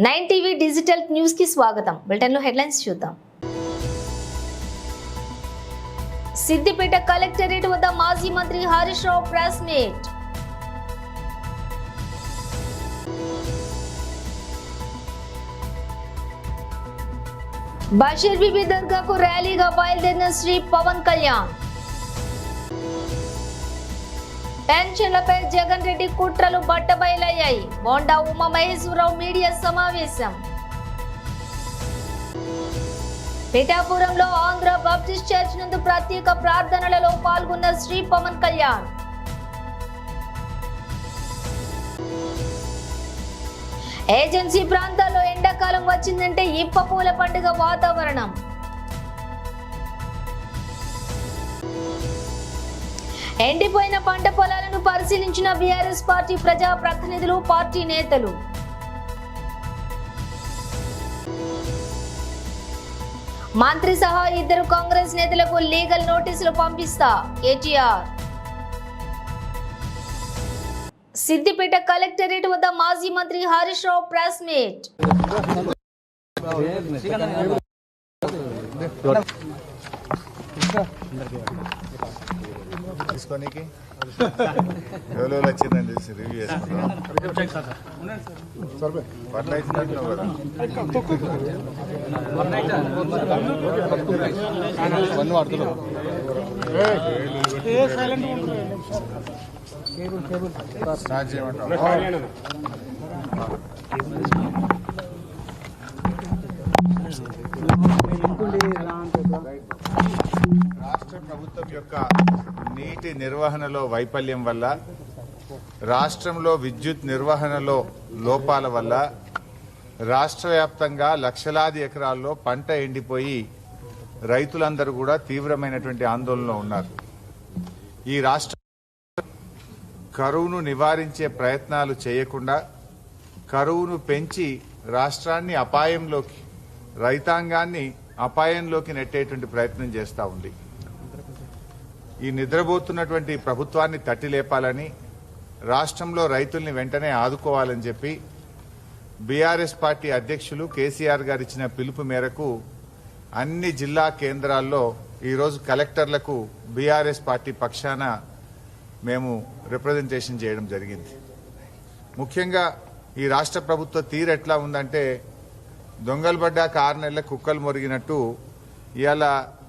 9 TV digital news కి స్వాగతం. Bulletin లో హెడ్లైన్స్ చూద్దాం. సిద్దిపేట కలెక్టరేట్ వద్ద మాజీ మంత్రి Harish Rao press meet. Basheer BB దర్గాకు ర్యాలీగా బయలుదేరిన శ్రీ పవన్ కళ్యాణ్. పెన్షన్లపై జగన్ రెడ్డి కుట్రలు బట్టబయలయ్యాయి. బోండా ఉమా మహేశ్వరరావు మీడియా సమావేశం. పిఠాపురంలో ఆంధ్ర బాప్టిస్ట్ చర్చ్ నందు ప్రత్యేక ప్రార్థనలలో పాల్గొన్న శ్రీ పవన్ కళ్యాణ్. ఏజెన్సీ ప్రాంతాల్లో ఎండాకాలం వచ్చిందంటే ఇప్ప పూల పండుగ వాతావరణం. ఎండిపోయిన పంట పొలాలను పరిశీలించిన బీఆర్ఎస్ పార్టీ ప్రజా ప్రతినిధులు, పార్టీ నేతలు. మంత్రి సహా 2 కాంగ్రెస్ నేతలకు లీగల్ నోటీసులు పంపిస్తా కేటీఆర్. సిద్దిపేట కలెక్టరేట్ వద్ద మాజీ మంత్రి హరీష్ రావు ప్రెస్ మీట్. తీసుకోనికి ఎవరో వచ్చిందండి రివ్యూ చేసుకుంటాం. పట్ల ఇచ్చినట్టు కదా స్టార్ట్ చేయమంటాం. రాష్ట్ర ప్రభుత్వం యొక్క నీటి నిర్వహణలో వైఫల్యం వల్ల, రాష్ట్రంలో విద్యుత్ నిర్వహణలో లోపాల వల్ల రాష్ట్ర వ్యాప్తంగా లక్షలాది ఎకరాల్లో పంట ఎండిపోయి రైతులందరూ కూడా తీవ్రమైనటువంటి ఆందోళనలో ఉన్నారు. ఈ రాష్ట్ర కరువును నివారించే ప్రయత్నాలు చేయకుండా కరువును పెంచి రాష్ట్రాన్ని అపాయంలోకి, రైతాంగాన్ని అపాయంలోకి నెట్టేటువంటి ప్రయత్నం చేస్తూ ఉంది. ఈ నిద్రపోతున్నటువంటి ప్రభుత్వాన్ని తట్టి లేపాలని, రాష్ట్రంలో రైతుల్ని వెంటనే ఆదుకోవాలని చెప్పి బీఆర్ఎస్ పార్టీ అధ్యక్షులు కేసీఆర్ గారు ఇచ్చిన పిలుపు మేరకు అన్ని జిల్లా కేంద్రాల్లో ఈరోజు కలెక్టర్లకు బీఆర్ఎస్ పార్టీ పక్షాన మేము రిప్రజెంటేషన్ చేయడం జరిగింది. ముఖ్యంగా ఈ రాష్ట్ర ప్రభుత్వ తీరు ఎట్లా ఉందంటే, దొంగలు పడ్డాక 6 నెలల కుక్కలు మొరిగినట్టు ఇవాళ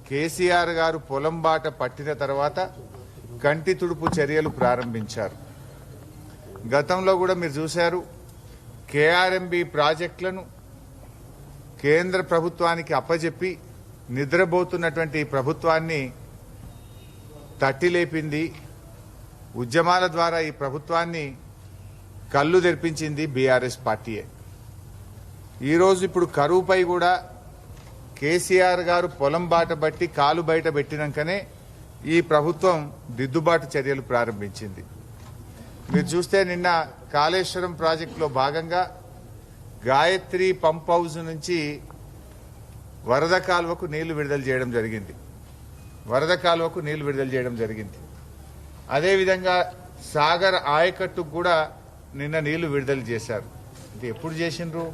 కేసీఆర్ గారు పొలం బాట పట్టిన తర్వాత కంటి తుడుపు చర్యలు ప్రారంభించారు. గతంలో కూడా మీరు చూశారు, కేఆర్ఎంబీ ప్రాజెక్టులను కేంద్ర ప్రభుత్వానికి అప్పజెప్పి నిద్రపోతున్నటువంటి ప్రభుత్వాన్ని తట్టి లేపింది. ఉద్యమాల ద్వారా ఈ ప్రభుత్వాన్ని కళ్ళు తెరిపించింది బీఆర్ఎస్ పార్టీయే. ఈరోజు ఇప్పుడు కరువుపై కూడా కేసీఆర్ గారు పొలం బాట బట్టి కాలు బయట పెట్టినాకనే ఈ ప్రభుత్వం దిద్దుబాటు చర్యలు ప్రారంభించింది. మీరు చూస్తే నిన్న కాళేశ్వరం ప్రాజెక్టులో భాగంగా గాయత్రి పంప్ హౌస్ నుంచి వరద కాలువకు నీళ్లు విడుదల చేయడం జరిగింది. అదేవిధంగా సాగర్ ఆయకట్టుకు కూడా నిన్న నీళ్లు విడుదల చేశారు. ఇది ఎప్పుడు చేసిండ్రు?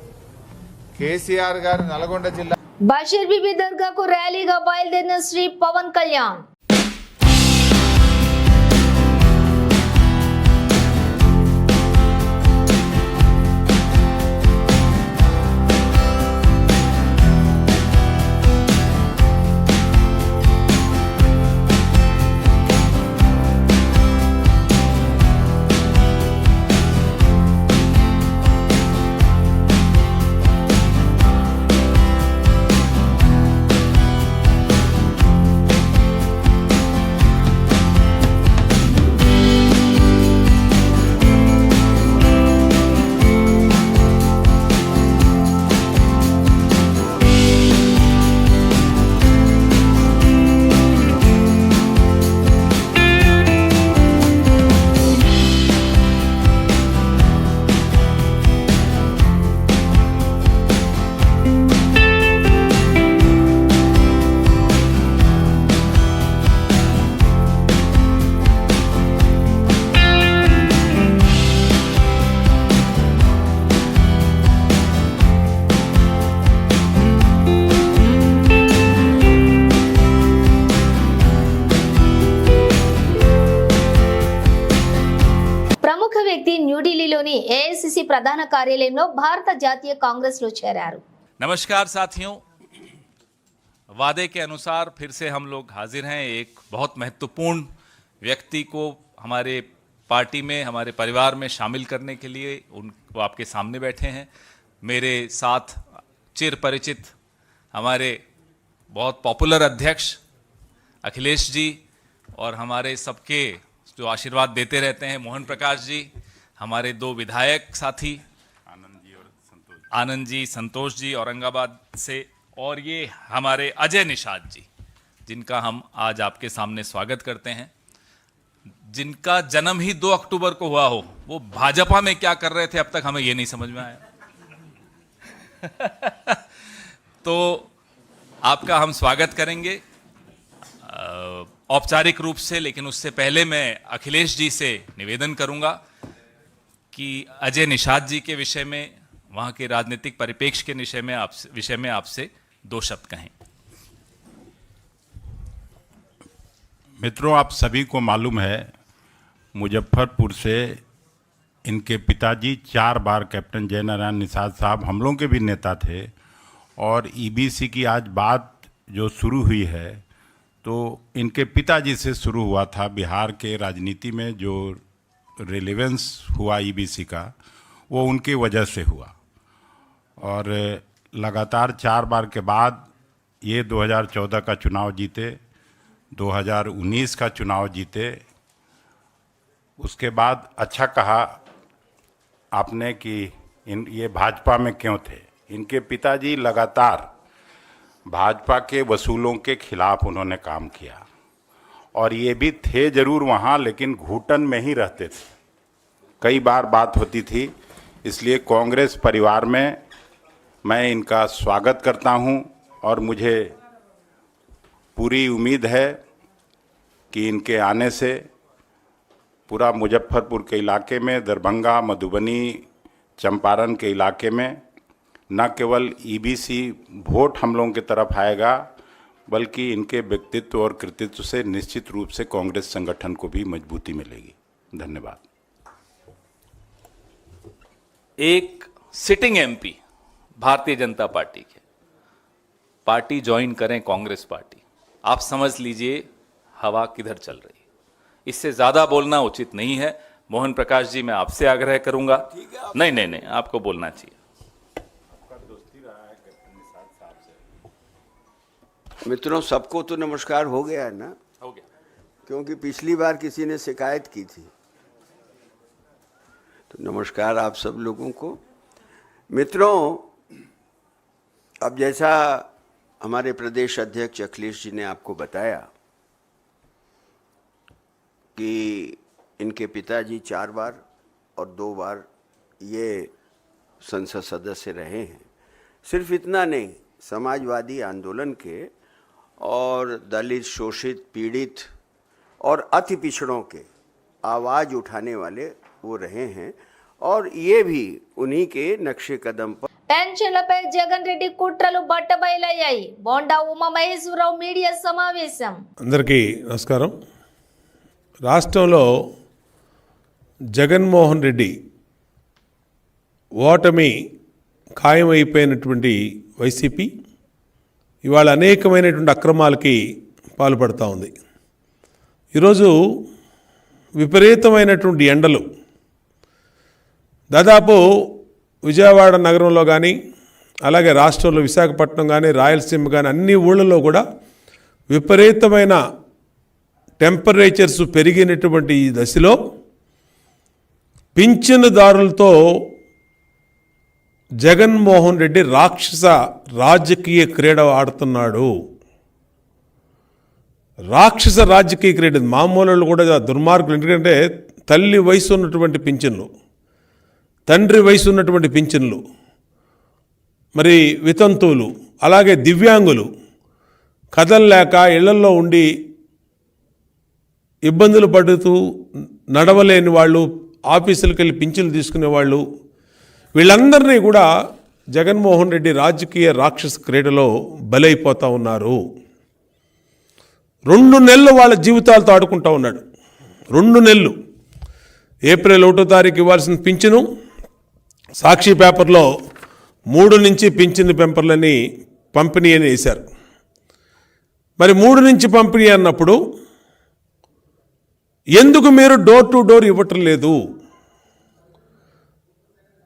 కేసీఆర్ గారు నల్గొండ జిల్లా బషీర్ బీబీ దర్గాకు ర్యాలీగా బయలుదేరిన శ్రీ పవన్ కళ్యాణ్. వ్యక్తి న్యూఢిల్లీలోని ఏఐసిసి ప్రధాన కార్యాలయంలో భారత జాతీయ కాంగ్రెస్లో చేరారు. नमस्कार साथियों, वादे के अनुसार फिर से हम लोग हाजिर हैं एक बहुत महत्वपूर्ण व्यक्ति को हमारे पार्टी में, हमारे परिवार में शामिल करने के लिए. वो आपके सामने बैठे हैं. मेरे साथ चिर परिचित हमारे बहुत पॉपुलर अध्यक्ष अखिलेश जी और हमारे सबके जो आशीर्वाद देते रहते हैं मोहन प्रकाश जी, हमारे दो विधायक साथी आनंद जी, संतोष जी औरंगाबाद से, और ये हमारे अजय निषाद जी जिनका हम आज आपके सामने स्वागत करते हैं. जिनका जन्म ही 2 अक्टूबर को हुआ हो, वो भाजपा में क्या कर रहे थे अब तक हमें ये नहीं समझ में आया. तो आपका हम स्वागत करेंगे औपचारिक रूप से, लेकिन उससे पहले मैं अखिलेश जी से निवेदन करूंगा कि अजय निषाद जी के विषय में, वहाँ के राजनीतिक परिप्रेक्ष्य के विषय में आपसे 2 शब्द कहें. मित्रों, आप सभी को मालूम है मुजफ्फरपुर से इनके पिताजी 4 बार कैप्टन जयनारायण निषाद साहब हम लोगों के भी नेता थे, और ईबीसी की आज बात जो शुरू हुई है तो इनके पिताजी से शुरू हुआ था. बिहार के राजनीति में जो रिलेवेंस हुआ ईबीसी का, वो उनकी वजह से हुआ, और लगातार 4 बार के बाद ये 2014 का चुनाव जीते, 2019 का चुनाव जीते. उसके बाद अच्छा कहा आपने कि ये भाजपा में क्यों थे. इनके पिताजी लगातार भाजपा के वसूलों के खिलाफ उन्होंने काम किया, और ये भी थे जरूर वहाँ, लेकिन घुटन में ही रहते थे. कई बार बात होती थी. इसलिए कांग्रेस परिवार में मैं इनका स्वागत करता हूं, और मुझे पूरी उम्मीद है कि इनके आने से पूरा मुजफ्फरपुर के इलाके में, दरभंगा, मधुबनी, चंपारण के इलाके में न केवल ईबीसी वोट हम लोगों की तरफ आएगा, बल्कि इनके व्यक्तित्व और कृतित्व से निश्चित रूप से कांग्रेस संगठन को भी मजबूती मिलेगी. धन्यवाद. एक sitting MP Bharatiya Janata party के पार्टी ज्वाइन करें कांग्रेस पार्टी, आप समझ लीजिए हवा किधर चल रही है. इससे ज्यादा बोलना उचित नहीं है. मोहन प्रकाश जी, मैं आपसे आग्रह करूंगा. नहीं, आपको बोलना चाहिए. मित्रों, सबको तो नमस्कार हो गया है ना? हो गया. क्योंकि पिछली बार किसी ने शिकायत की थी. तो नमस्कार आप सब लोगों को. मित्रों, अब जैसा हमारे प्रदेश अध्यक्ष अखिलेश जी ने आपको बताया कि इनके पिताजी 4 बार और 2 बार ये संसद सदस्य रहे हैं. सिर्फ इतना नहीं, समाजवादी आंदोलन के और दलित, शोषित, पीड़ित और अति पिछड़ों के आवाज़ उठाने वाले वो रहे हैं, और ये भी उन्हीं के नक्शे कदम पर. పెన్షన్లపై జగన్ రెడ్డి కుట్రలు బట్టబయలయ్యాయి. బోండా ఉమామహేశ్వరరావు మీడియా సమావేశం. అందరికీ నమస్కారం. రాష్ట్రంలో జగన్మోహన్ రెడ్డి ఓటమి ఖాయమైపోయినటువంటి వైసీపీ ఇవాళ అనేకమైనటువంటి అక్రమాలకి పాల్పడుతూ ఉంది. ఈరోజు విపరీతమైనటువంటి ఎండలు దాదాపు విజయవాడ నగరంలో కానీ, అలాగే రాష్ట్రంలో విశాఖపట్నం కానీ, రాయలసీమ కానీ అన్ని ఊళ్ళలో కూడా విపరీతమైన టెంపరేచర్స్ పెరిగినటువంటి ఈ దశలో పింఛనుదారులతో జగన్మోహన్ రెడ్డి రాక్షస రాజకీయ క్రీడ ఆడుతున్నాడు. రాక్షస రాజకీయ క్రీడ. మామూలు కూడా దుర్మార్గులు. ఎందుకంటే తల్లి వయసు ఉన్నటువంటి పింఛన్లు, తండ్రి వయసు ఉన్నటువంటి పింఛన్లు, మరి వితంతువులు, అలాగే దివ్యాంగులు, కదలలేక ఇళ్లల్లో ఉండి ఇబ్బందులు పడుతూ నడవలేని వాళ్ళు, ఆఫీసులకు వెళ్ళి పింఛన్లు తీసుకునే వాళ్ళు, వీళ్ళందరినీ కూడా జగన్మోహన్ రెడ్డి రాజకీయ రాక్షస క్రీడలో బలైపోతూ ఉన్నారు. 2 నెలలు వాళ్ళ జీవితాలతో ఆడుకుంటూ ఉన్నాడు. 2 నెలలు. ఏప్రిల్ 1వ తారీఖు ఇవ్వాల్సిన పింఛను సాక్షి పేపర్లో 3 నుంచి పింఛను పెంపర్లని పంపిణీ అని వేశారు. మరి 3 నుంచి పంపిణీ అన్నప్పుడు ఎందుకు మీరు డోర్ టు డోర్ ఇవ్వటం లేదు?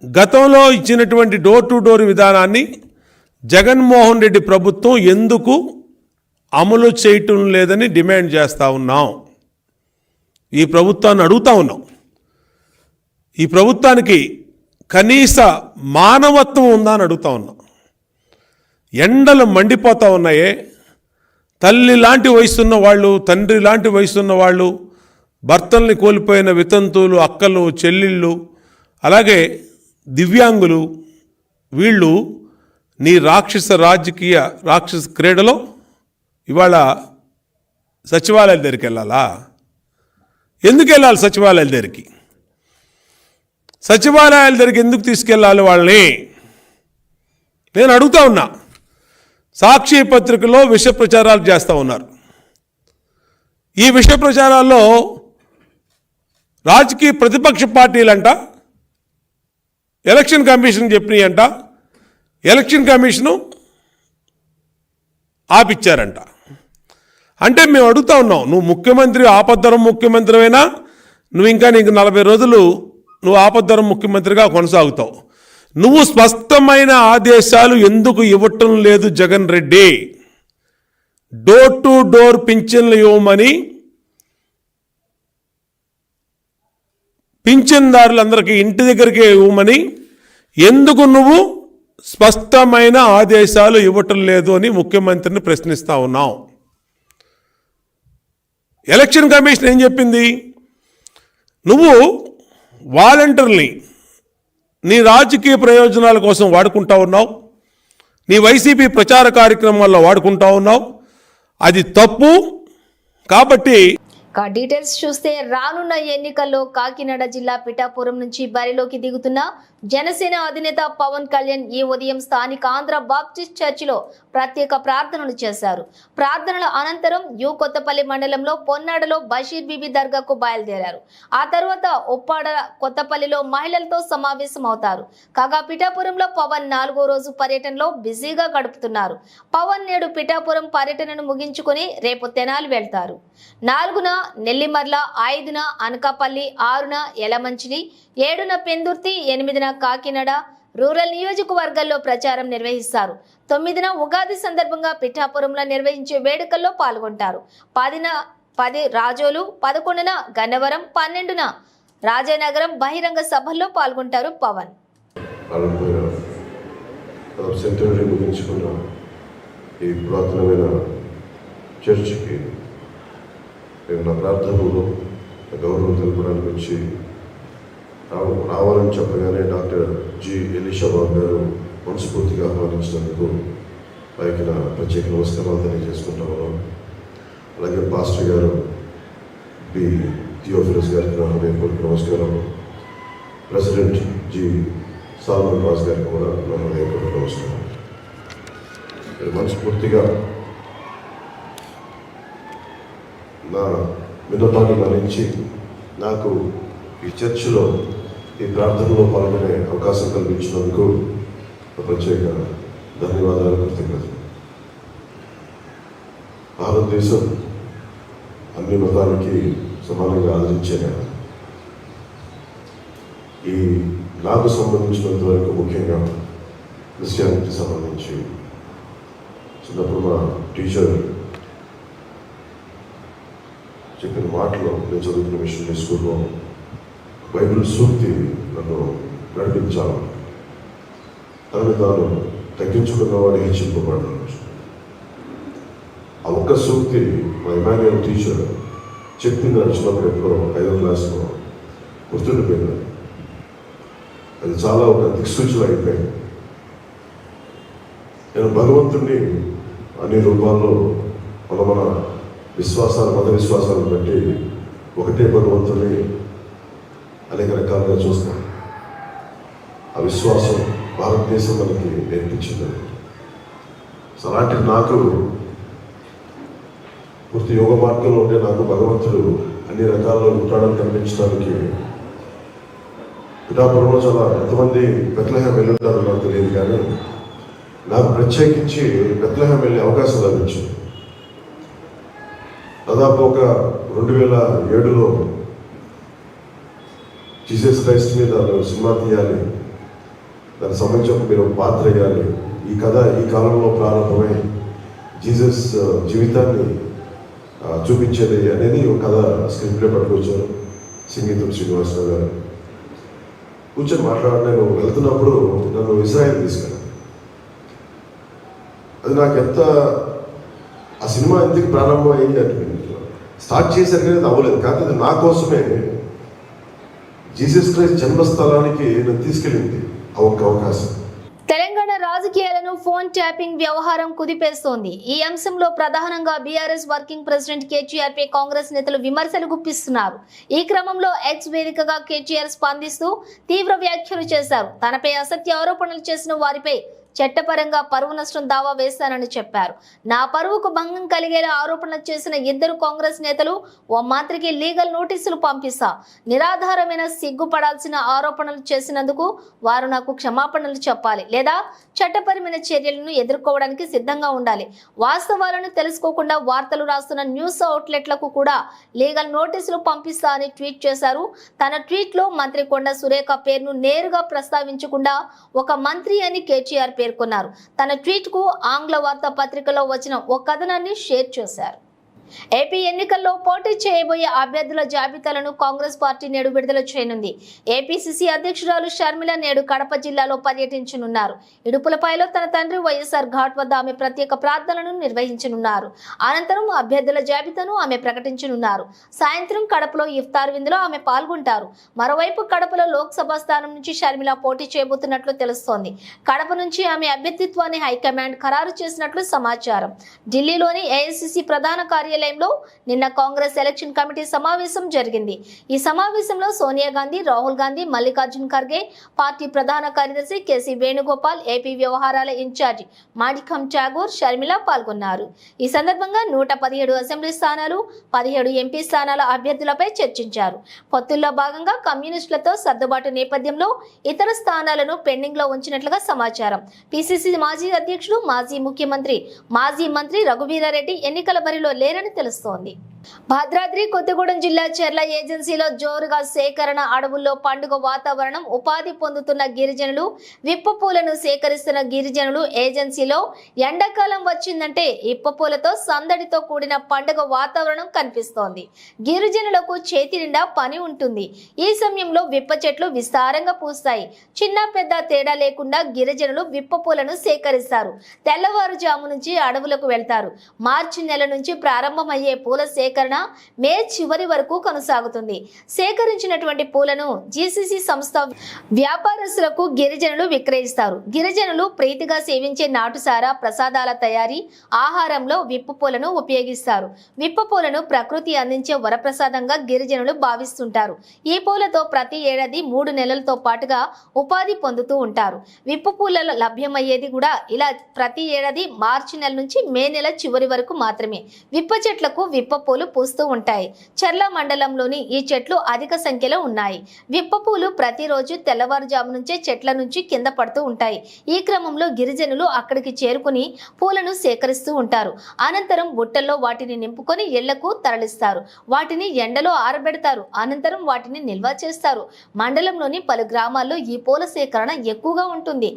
గతంలో ఇచ్చినటువంటి డోర్ టు డోర్ విధానాన్ని జగన్మోహన్ రెడ్డి ప్రభుత్వం ఎందుకు అమలు చేయటం లేదని డిమాండ్ చేస్తూ ఉన్నాం. ఈ ప్రభుత్వాన్ని అడుగుతా ఉన్నాం. ఈ ప్రభుత్వానికి కనీస మానవత్వం ఉందా అని అడుగుతా ఉన్నాం. ఎండలు మండిపోతూ ఉన్నాయే. తల్లి లాంటి వయసున్న వాళ్ళు, తండ్రి లాంటి వయసున్న వాళ్ళు, భర్తల్ని కోల్పోయిన వితంతువులు, అక్కలు, చెల్లిళ్ళు, అలాగే దివ్యాంగులు, వీళ్ళు నీ రాక్షస క్రీడలో ఇవాళ సచివాలయాల దగ్గరికి వెళ్ళాలా? ఎందుకు వెళ్ళాలి సచివాలయాల దగ్గరికి? సచివాలయాల దగ్గరికి ఎందుకు తీసుకెళ్ళాలి వాళ్ళని? నేను అడుగుతా ఉన్నా. సాక్షి పత్రికలో విష ప్రచారాలు చేస్తూ ఉన్నారు. ఈ విష ప్రచారాల్లో రాజకీయ ప్రతిపక్ష పార్టీలంట ఎలక్షన్ కమిషన్ చెప్పినాయంట, ఎలక్షన్ కమిషను ఆపిచ్చారంట. అంటే మేము అడుగుతా ఉన్నాం, నువ్వు ముఖ్యమంత్రి, ఆపద్ధరం ముఖ్యమంత్రివైనా నువ్వు ఇంకా నీకు 40 రోజులు నువ్వు ఆపద్ధరం ముఖ్యమంత్రిగా కొనసాగుతావు. నువ్వు స్పష్టమైన ఆదేశాలు ఎందుకు ఇవ్వటం లేదు Jagan Reddy? Door to door పింఛన్లు ఇవ్వమని పింఛన్దారులందరికీ ఇంటి దగ్గరికి ఇవ్వమని ఎందుకు నువ్వు స్పష్టమైన ఆదేశాలు ఇవ్వటం లేదు అని ముఖ్యమంత్రిని ప్రశ్నిస్తా ఉన్నాం. ఎలక్షన్ కమిషన్ ఏం చెప్పింది? నువ్వు వాలంటీర్ని నీ రాజకీయ ప్రయోజనాల కోసం వాడుకుంటా ఉన్నావు, నీ వైసీపీ ప్రచార కార్యక్రమాల్లో వాడుకుంటా ఉన్నావు. అది తప్పు. కాబట్టి డీటెయిల్స్ చూస్తే రానున్న ఎన్నికల్లో కాకినాడ జిల్లా పిఠాపురం నుంచి బరిలోకి దిగుతున్న జనసేన అధినేత పవన్ కళ్యాణ్ ఈ ఉదయం స్థానిక ఆంధ్ర బాప్టిస్ట్ చర్చిలో ప్రత్యేక ప్రార్థనలు చేశారు. ప్రార్థనల అనంతరం యు కొత్తపల్లి మండలంలో పొన్నాడలో బషీర్ బీబీ దర్గాకు బయలుదేరారు. ఆ తర్వాత ఉప్పాడ కొత్తపల్లిలో మహిళలతో సమావేశం అవుతారు. కాగా పిఠాపురంలో పవన్ 4వ రోజు పర్యటనలో బిజీగా గడుపుతున్నారు. పవన్ నేడు పిఠాపురం పర్యటనను ముగించుకుని రేపు తెనాలి వెళ్తారు. 4న నెల్లిమర్ల, 5న అనకాపల్లి, 6న యలమంచిలి, 7న పెందుర్తి, 8న కాకినాడ రూరల్ నియోజకవర్గాల్లో ప్రచారం నిర్వహిస్తారు. 9న ఉగాది సందర్భంగా పిఠాపురంలో నిర్వహించే వేడుకల్లో పాల్గొంటారు. 10 రాజోలు, 11న గన్నవరం, 12న రాజానగరం బహిరంగ సభల్లో పాల్గొంటారు పవన్. ఈ పురాతనమైన చర్చికి నేను నా ప్రార్థనలో గౌరవం తెలపడానికి వచ్చి రావాలని చెప్పగానే డాక్టర్ జి ఎలీషా బాబు గారు మనస్ఫూర్తిగా ఆహ్వానించినందుకు వారికి నా ప్రత్యేక నమస్కారాలు తెలియజేసుకుంటాను. అలాగే పాస్టర్ గారు బి థియోఫిలస్ గారికి నా హృదయపూర్వక నమస్కారం. ప్రెసిడెంట్ జి సాల్మన్ రాజ్ గారికి కూడా నా హృదయపూర్వక నమస్కారం. మనస్ఫూర్తిగా నా విన్నపాన్ని మన్నించి నాకు ఈ చర్చిలో ఈ ప్రార్థనలో పాల్గొనే అవకాశం కల్పించినందుకు ప్రత్యేక ధన్యవాదాలు, కృతజ్ఞతలు. భారతదేశం అన్ని మతాలకి సమానంగా ఆదరించే ఈ నాకు సంబంధించినంత వరకు ముఖ్యంగా క్రిస్టియానిటీ సంబంధించి చిన్నప్పుడు మా టీచర్ చెప్పిన మాటలో నేను చదువుతున్న మిషనరీ స్కూల్లో బైబిల్ సూక్తి నన్ను నడిపించాలి. తనని తాను తగ్గించుకున్నవాడు హెచ్చింపబడ్డాడు. ఆ ఒక్క సూక్తి మా ఇమాన్యుయల్ టీచర్ చెప్పింది నడిచినప్పుడు ఎప్పుడో 5వ క్లాస్లో గుర్తుండిపోయింది. అది చాలా ఒక దిక్సూచన అయిపోయింది. నేను భగవంతుడిని అన్ని రూపాల్లో మన మత విశ్వాసాలను బట్టి ఒకటే భగవంతుని అనేక రకాలుగా చూస్తాం. ఆ విశ్వాసం భారతదేశం మనకి నేర్పించింది. అలాంటి నాకు పూర్తి యోగ మార్గంలో ఉంటే నాకు భగవంతుడు అన్ని రకాల్లో ఉంటాడని కనిపించడానికి పిఠాపురంలో చాలా ఎంతమంది బెత్లెహేం వెళ్ళుంటారో నాకు తెలియదు, కానీ నాకు ప్రత్యేకించి బెత్లెహేం వెళ్ళే అవకాశం లభించింది. దాదాపు ఒక 2007లో జీసస్ క్రైస్ట్ మీద సినిమా తీయాలి, దానికి సంబంధించి మీరు పాత్ర వేయాలి. ఈ కథ ఈ కాలంలో ప్రారంభమై జీసస్ జీవితాన్ని చూపించేది అనేది ఒక కథ స్క్రిప్ట్లో పట్టుకొచ్చారు సంగీతం శ్రీనివాసరావు గారు. కూర్చొని నేను వెళ్తున్నప్పుడు నన్ను ఇజ్రాయెల్ తీసుకెళ్ళాను. అది నాకు ఎంత ఆ సినిమా ఎందుకు ప్రారంభం అయింది అంటే స్టార్ట్ చేశారు కానీ అది అవ్వలేదు, కానీ అది నా కోసమే జీసస్ క్రైస్ట్ జన్మస్థలానికి నన్ను తీసుకెళ్ళింది ఆ ఒక్క అవకాశం. తెలంగాణ రాజకీయాలను ఫోన్ ట్యాపింగ్ వ్యవహారం కుదిపేస్తోంది. ఈ అంశంలో ప్రధానంగా బీఆర్ఎస్ వర్కింగ్ ప్రెసిడెంట్ కేటీఆర్ పై కాంగ్రెస్ నేతలు విమర్శలు గుప్పిస్తున్నారు. ఈ క్రమంలో ఎక్స్ వేదికగా కేటీఆర్ స్పందిస్తూ తీవ్ర వ్యాఖ్యలు చేశారు. తనపై అసత్య ఆరోపణలు చేసిన వారిపై చట్టపరంగా పరువు నష్టం దావా వేస్తానని చెప్పారు. నా పరువుకు భంగం కలిగేలా ఆరోపణలు చేసిన 2 కాంగ్రెస్ నేతలు ఓ మంత్రికి లీగల్ నోటీసులు పంపిస్తా, నిరాధారమైన సిగ్గుపడాల్సిన ఆరోపణలు చేసినందుకు వారు నాకు క్షమాపణలు చెప్పాలి, లేదా చట్టపరమైన చర్యలను ఎదుర్కోవడానికి సిద్ధంగా ఉండాలి. వాస్తవాలను తెలుసుకోకుండా వార్తలు రాస్తున్న న్యూస్ అవుట్లెట్లకు కూడా లీగల్ నోటీసులు పంపిస్తా అని ట్వీట్ చేశారు. తన ట్వీట్లో మంత్రి కొండ సురేఖ పేరును నేరుగా ప్రస్తావించకుండా ఒక మంత్రి అని కేటీఆర్ పేర్కొన్నారు. తన ట్వీట్ కు ఆంగ్ల వార్తా పత్రికలో వచ్చిన ఓ కథనాన్ని షేర్ చేశారు. ఏపీ ఎన్నికల్లో పోటీ చేయబోయే అభ్యర్థుల జాబితాలను కాంగ్రెస్ పార్టీ నేడు విడుదల చేయనుంది. ఏపీసీసీ అధ్యక్షురాలు షర్మిల నేడు కడప జిల్లాలో పర్యటించనున్నారు. ఇడుపులపాయలో తన తండ్రి వైఎస్ఆర్ ఘాట్ వద్ద ఆమె ప్రత్యేక ప్రార్థనలను నిర్వహించనున్నారు. అనంతరం అభ్యర్థుల జాబితాను ఆమె ప్రకటించనున్నారు. సాయంత్రం కడపలో ఇఫ్తార్ విందులో ఆమె పాల్గొంటారు. మరోవైపు కడపలో లోక్సభ స్థానం నుంచి షర్మిల పోటీ చేయబోతున్నట్లు తెలుస్తోంది. కడప నుంచి ఆమె అభ్యర్థిత్వాన్ని హైకమాండ్ ఖరారు చేసినట్లు సమాచారం. ఢిల్లీలోని ఏఐసీసీ ప్రధాన కార్యాలయంలో నిన్న కాంగ్రెస్ ఎలక్షన్ కమిటీ సమావేశం జరిగింది. ఈ సమావేశంలో సోనియా గాంధీ, రాహుల్ గాంధీ, మల్లికార్జున్ ఖర్గే, పార్టీ ప్రధాన కార్యదర్శి కేసీ వేణుగోపాల్, ఏపీ వ్యవహారాల ఇన్ఛార్జి మాణిక్యం ఠాగూర్, షర్మిల పాల్గొన్నారు. ఈ సందర్భంగా 117 అసెంబ్లీ స్థానాలు, 17 ఎంపీ స్థానాల అభ్యర్థులపై చర్చించారు. పొత్తుల్లో భాగంగా కమ్యూనిస్టులతో సర్దుబాటు నేపథ్యంలో ఇతర స్థానాలను పెండింగ్ లో ఉంచినట్లుగా సమాచారం. పిసిసి మాజీ అధ్యక్షుడు, మాజీ ముఖ్యమంత్రి, మాజీ మంత్రి రఘువీరారెడ్డి ఎన్నికల బరిలో లేరని తెలుస్తోంది. భద్రాద్రి కొత్తగూడెం జిల్లా చెర్ల ఏజెన్సీలో జోరుగా సేకరణ, అడవుల్లో పండుగ వాతావరణం. ఉపాధి పొందుతున్న గిరిజనులు, విప్ప పూలను సేకరిస్తున్న గిరిజనులు. ఏజెన్సీలో ఎండాకాలం వచ్చిందంటే ఇప్ప పూలతో సందడితో కూడిన పండుగ వాతావరణం కనిపిస్తోంది. గిరిజనులకు చేతి నిండా పని ఉంటుంది. ఈ సమయంలో విప్ప చెట్లు విస్తారంగా పూస్తాయి. చిన్న పెద్ద తేడా లేకుండా గిరిజనులు విప్ప పూలను సేకరిస్తారు. తెల్లవారుజాము నుంచి అడవులకు వెళ్తారు. మార్చి నెల నుంచి ప్రారంభమయ్యే పూల సేకరణ మే చివరి వరకు కొనసాగుతుంది. సేకరించినటువంటి పూలను జీసీసీ సంస్థ వ్యాపారస్తులకు గిరిజనులు విక్రయిస్తారు. గిరిజనులు ప్రీతిగా సేవించే నాటుసారా, ప్రసాదాల తయారీ, ఆహారంలో విప్ప పూలను ఉపయోగిస్తారు. విప్ప పూలను ప్రకృతి అందించే వరప్రసాదంగా గిరిజనులు భావిస్తుంటారు. ఈ పూలతో ప్రతి ఏడాది 3 నెలలతో పాటుగా ఉపాధి పొందుతూ ఉంటారు. విప్ప పూల లభ్యమయ్యేది కూడా ఇలా ప్రతి ఏడాది మార్చి నెల నుంచి మే నెల చివరి వరకు మాత్రమే. విప్ప చెట్లకు విప్ప పూలు పూస్తూ ఉంటాయి. చర్ల మండలంలోని ఈ చెట్లు అధిక సంఖ్యలో ఉన్నాయి. విప్ప పూలు ప్రతిరోజు తెల్లవారుజాము నుంచే చెట్ల నుంచి కింద పడుతూ ఉంటాయి. ఈ క్రమంలో గిరిజనులు అక్కడికి చేరుకుని పూలను సేకరిస్తూ ఉంటారు. అనంతరం బుట్టల్లో వాటిని నింపుకొని ఇళ్లకు తరలిస్తారు. వాటిని ఎండలో ఆరబెడతారు. అనంతరం వాటిని నిల్వ చేస్తారు. మండలంలోని పలు గ్రామాల్లో ఈ పూల సేకరణ ఎక్కువగా ఉంటుంది.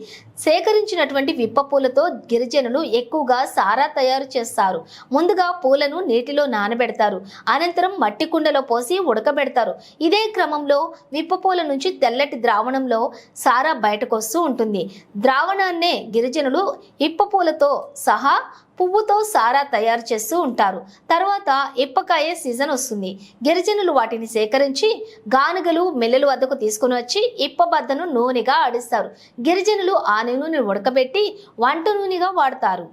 సేకరించినటువంటి విప్ప పూలతో గిరిజనులు ఎక్కువగా సారా తయారు చేస్తారు. ముందుగా పూలను నీటిలో నానబెడతారు. అనంతరం మట్టి కుండలో పోసి ఉడకబెడతారు. ఇదే క్రమంలో విప్ప పూల నుంచి తెల్లటి ద్రావణంలో సారా బయటకు వస్తూ ఉంటుంది. ద్రావణాన్నే గిరిజనులు ఇప్ప పూలతో సహా పువ్వుతో సారా తయారు చేస్తూ ఉంటారు. తర్వాత ఇప్పకాయ సీజన్ వస్తుంది. గిరిజనులు వాటిని సేకరించి గానుగలు, మిల్లెల వద్దకు తీసుకుని వచ్చి ఇప్ప బద్దను నూనెగా ఆడిస్తారు. గిరిజనులు ఆ నూనెను ఉడకబెట్టి వంట నూనెగా వాడతారు.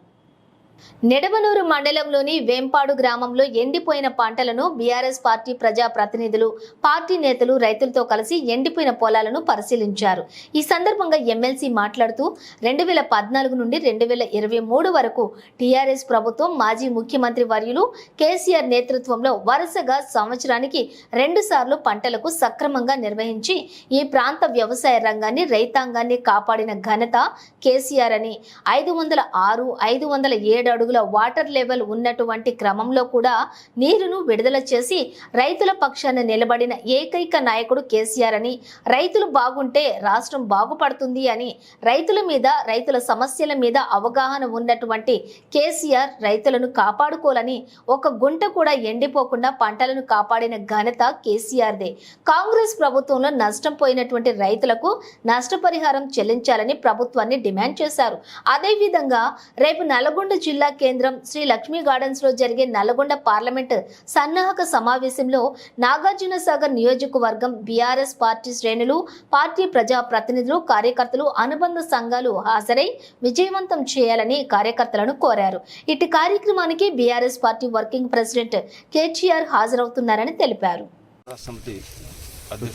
నిడమనూరు మండలంలోని వేంపాడు గ్రామంలో ఎండిపోయిన పంటలను బీఆర్ఎస్ పార్టీ ప్రజా ప్రతినిధులు, పార్టీ నేతలు రైతులతో కలిసి ఎండిపోయిన పొలాలను పరిశీలించారు. ఈ సందర్భంగా ఎమ్మెల్సీ మాట్లాడుతూ 2014 నుండి 2023 వరకు టీఆర్ఎస్ ప్రభుత్వం మాజీ ముఖ్యమంత్రి వర్యులు కేసీఆర్ నేతృత్వంలో వరుసగా సంవత్సరానికి 2 సార్లు పంటలకు సక్రమంగా నిర్వహించి ఈ ప్రాంత వ్యవసాయ రంగాన్ని, రైతాంగాన్ని కాపాడిన ఘనత కేసీఆర్ అని, 506, 507 అడుగుల వాటర్ లెవెల్ ఉన్నటువంటి క్రమంలో కూడా నీరును విడుదల చేసి రైతుల పక్షాన నిలబడిన ఏకైక నాయకుడు కేసీఆర్ అని, రైతులు బాగుంటే రాష్ట్రం బాగుపడుతుంది అని, రైతుల మీద, రైతుల సమస్యల మీద అవగాహన ఉన్నటువంటి కేసీఆర్ రైతులను కాపాడుకోవాలని ఒక గుంట కూడా ఎండిపోకుండా పంటలను కాపాడిన ఘనత కేసీఆర్దే. కాంగ్రెస్ ప్రభుత్వంలో నష్టం పోయినటువంటి రైతులకు నష్టపరిహారం చెల్లించాలని ప్రభుత్వాన్ని డిమాండ్ చేశారు. అదేవిధంగా రేపు నల్గొండ జిల్లా కేంద్రం శ్రీ లక్ష్మీ గార్డెన్స్ లో జరిగే నల్గొండ పార్లమెంట్ సన్నాహక సమావేశంలో నాగార్జున సాగర్ నియోజకవర్గం బీఆర్ఎస్ పార్టీ శ్రేణులు, పార్టీ ప్రజా ప్రతినిధులు, కార్యకర్తలు, అనుబంధ సంఘాలు హాజరై విజయవంతం చేయాలని కార్యకర్తలను కోరారు. ఇటు కార్యక్రమానికి BRS party working president KTR హాజరవుతున్నారని తెలిపారు.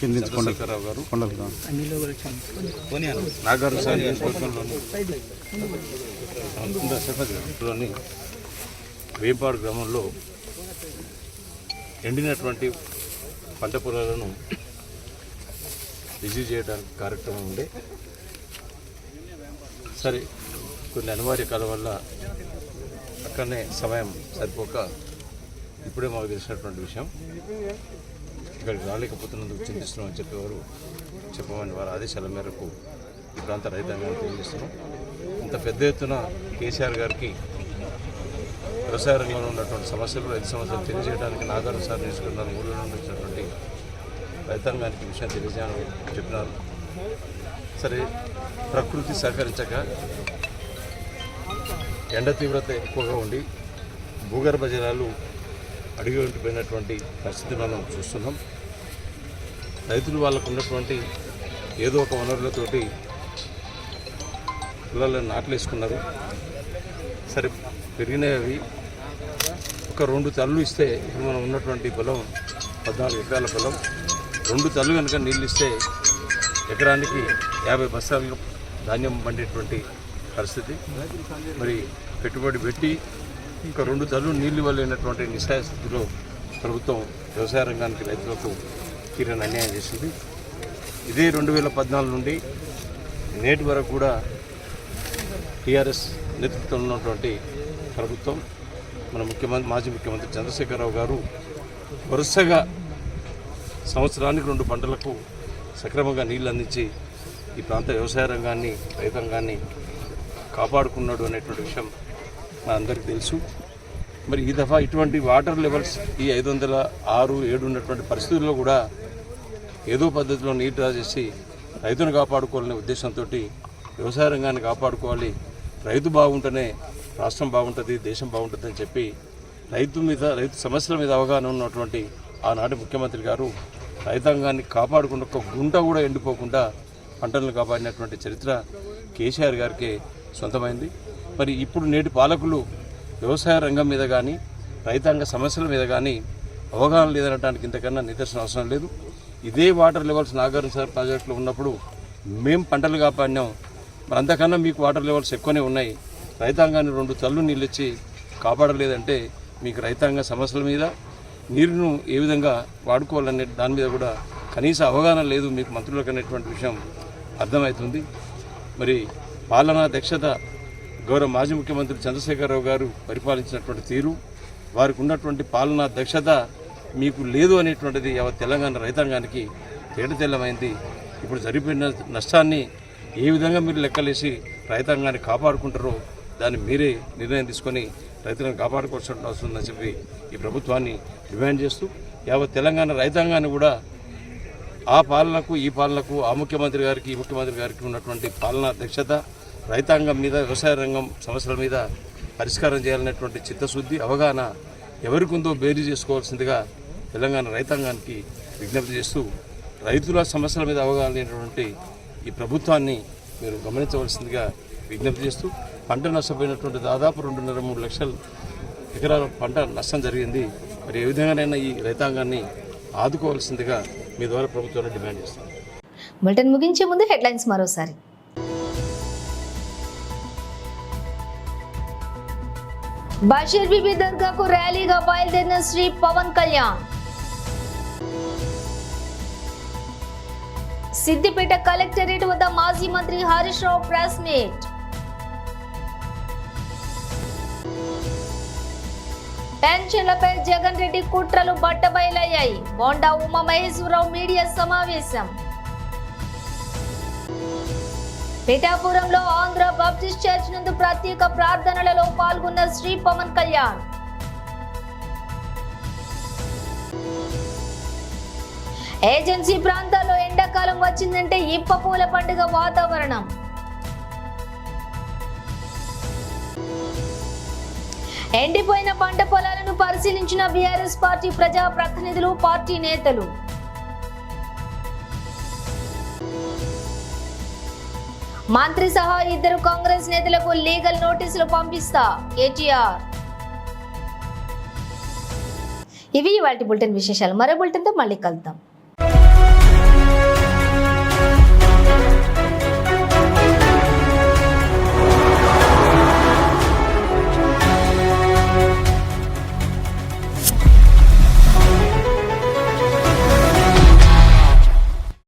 చంద్రశేఖరరావు గారు నాగార్జున సాగర్ నియోజకవర్గంలోని వేంపాడు గ్రామంలో ఎండినటువంటి పంట పొలాలను రిసీవ్ చేయడానికి కార్యక్రమం ఉండే. సరే, కొన్ని అనివార్య కాలం వల్ల అక్కడనే సమయం సరిపోక ఇప్పుడే మాకు తెలిసినటువంటి విషయం. ఇక్కడికి రాలేకపోతున్నందుకు చింతిస్తున్నామని చెప్పమని వారి ఆదేశాల మేరకు ఈ ప్రాంత రైతాంగాన్ని తెలియజేస్తున్నాం. ఇంత పెద్ద ఎత్తున కేసీఆర్ గారికి వ్యవసాయ రంగంలో ఉన్నటువంటి సమస్యలు, రైతు సమస్యలు తెలియజేయడానికి నాగార్జున సాగర్ నియోజకవర్గం ఊళ్ళో నుండి వచ్చినటువంటి రైతాంగానికి విషయం తెలియజేయాలని చెప్పినారు. సరే, ప్రకృతి సహకరించక ఎండ తీవ్రత ఎక్కువగా ఉండి భూగర్భ జలాలు అడిగి ఉండిపోయినటువంటి పరిస్థితి మనం చూస్తున్నాం. రైతులు వాళ్ళకు ఉన్నటువంటి ఏదో ఒక వనరులతోటి పొలాలను నాట్లేసుకున్నారు. సరే, పెరిగినవి ఒక 2 తల్లు ఇస్తే, ఇప్పుడు మనం ఉన్నటువంటి పొలం 14 ఎకరాల పొలం, 2 తల్లు కనుక నీళ్ళు ఇస్తే ఎకరానికి 50 బస్తాలు ధాన్యం పండేటువంటి పరిస్థితి. మరి పెట్టుబడి పెట్టి ఇంకా 2 తల్లు నీళ్లు ఇవ్వలేనటువంటి నిస్సాయ స్థితిలో ప్రభుత్వం వ్యవసాయ రంగానికి, రైతులకు తీరని అన్యాయం చేసింది. ఇదే 2014 నుండి నేటి వరకు కూడా టీఆర్ఎస్ నేతృత్వంలో ఉన్నటువంటి ప్రభుత్వం, మన మాజీ ముఖ్యమంత్రి చంద్రశేఖరరావు గారు వరుసగా సంవత్సరానికి 2 పంటలకు సక్రమంగా నీళ్లు అందించి ఈ ప్రాంత వ్యవసాయ రంగాన్ని, రైతాంగాన్ని కాపాడుకున్నాడు అనేటువంటి విషయం మా అందరికీ తెలుసు. మరి ఈ దఫా ఇటువంటి వాటర్ లెవెల్స్ ఈ 506, 7 ఉన్నటువంటి పరిస్థితుల్లో కూడా ఏదో పద్ధతిలో నీరు డ్రా చేసి రైతును కాపాడుకోవాలనే ఉద్దేశంతో వ్యవసాయ రంగాన్ని కాపాడుకోవాలి, రైతు బాగుంటేనే రాష్ట్రం బాగుంటుంది, దేశం బాగుంటుంది అని చెప్పి రైతు సమస్యల మీద అవగాహన ఉన్నటువంటి ఆనాటి ముఖ్యమంత్రి గారు రైతాంగాన్ని కాపాడుకున్న ఒక గుంట కూడా ఎండిపోకుండా పంటలను కాపాడినటువంటి చరిత్ర కేసీఆర్ గారికి సొంతమైంది. మరి ఇప్పుడు నేటి పాలకులు వ్యవసాయ రంగం మీద కానీ, రైతాంగ సమస్యల మీద కానీ అవగాహన లేదనడానికి ఇంతకన్నా నిదర్శనం అవసరం లేదు. ఇదే వాటర్ లెవెల్స్ నాగార్జున సాగర్ ప్రాజెక్టులో ఉన్నప్పుడు మేము పంటలు కాపాడినాం. మరి అంతకన్నా మీకు వాటర్ లెవెల్స్ ఎక్కువనే ఉన్నాయి. రైతాంగాన్ని 2 తల్లు నీళ్ళు ఇచ్చి కాపాడలేదంటే మీకు రైతాంగ సమస్యల మీద, నీరును ఏ విధంగా వాడుకోవాలనే దాని మీద కూడా కనీస అవగాహన లేదు మీకు మంత్రులకు అనేటువంటి విషయం అర్థమవుతుంది. మరి పాలనా దక్షత గౌరవ మాజీ ముఖ్యమంత్రి చంద్రశేఖరరావు గారు పరిపాలించినటువంటి తీరు, వారికి ఉన్నటువంటి పాలనా దక్షత మీకు లేదు అనేటువంటిది తెలంగాణ రైతాంగానికి తేటతెల్లమైంది. ఇప్పుడు జరిగిపోయిన నష్టాన్ని ఏ విధంగా మీరు లెక్కలేసి రైతాంగాన్ని కాపాడుకుంటారో దాన్ని మీరే నిర్ణయం తీసుకొని రైతులను కాపాడుకోవాల్సిన అవసరం ఉందని చెప్పి ఈ ప్రభుత్వాన్ని డిమాండ్ చేస్తూ తెలంగాణ రైతాంగాన్ని కూడా ఆ పాలనకు, ఈ పాలనకు, ఆ ముఖ్యమంత్రి గారికి, ఈ ముఖ్యమంత్రి గారికి ఉన్నటువంటి పాలనా దక్షత, రైతాంగం మీద, వ్యవసాయ రంగం సమస్యల మీద పరిష్కారం చేయాలనేటువంటి చిత్తశుద్ధి, అవగాహన ఎవరికి ఉందో బేరీ చేసుకోవాల్సిందిగా తెలంగాణ రైతాంగానికి విజ్ఞప్తి చేస్తూ, రైతుల సమస్యల మీద అవగాహన లేనటువంటి ఈ ప్రభుత్వాన్ని మీరు గమనించవలసిందిగా విజ్ఞప్తి చేస్తూ, పంట నష్టపోయినటువంటి దాదాపు 2.5-3 లక్షల ఎకరాల పంట నష్టం జరిగింది. మరి ఏ విధంగానైనా ఈ రైతాంగాన్ని ఆదుకోవాల్సిందిగా మీ ద్వారా ప్రభుత్వాన్ని డిమాండ్ చేస్తాం. బులెటిన్ ముగించే ముందు హెడ్లైన్స్ మరోసారి. బషీర్ బీబీ దర్గాకు ర్యాలీగా బయలుదేరిన శ్రీ పవన్ కళ్యాణ్. సిద్దిపేట కలెక్టరేట్ వద్ద మాజీ మంత్రి హరీష్ రావు ప్రెస్ మీట్. పెన్షన్లపై జగన్ రెడ్డి కుట్రలు బట్టబయలయ్యాయి. బోండా ఉమా మహేశ్వరరావు మీడియా సమావేశం. పిఠాపురంలో ఆంధ్ర బాప్టిస్ట్ చర్చ్ నందు ప్రత్యేక ప్రార్థనలలో పాల్గొన్న శ్రీ పవన్ కళ్యాణ్. ఏజెన్సీ ప్రాంతాల్లో ఎండాకాలం వచ్చిందంటే ఇప్ప పూల పండుగ వాతావరణం. ఎండిపోయిన పంట పొలాలను పరిశీలించిన బీఆర్ఎస్ పార్టీ ప్రజా ప్రతినిధులు, పార్టీ నేతలు. మంత్రి సహా 2 కాంగ్రెస్ నేతలకు లీగల్ నోటీసులు పంపిస్తా కేటీఆర్. ఇవి ఇవాల్టి బులెటిన్ విశేషాలు. మరో బులెటిన్తో మళ్ళీ కలుద్దాం.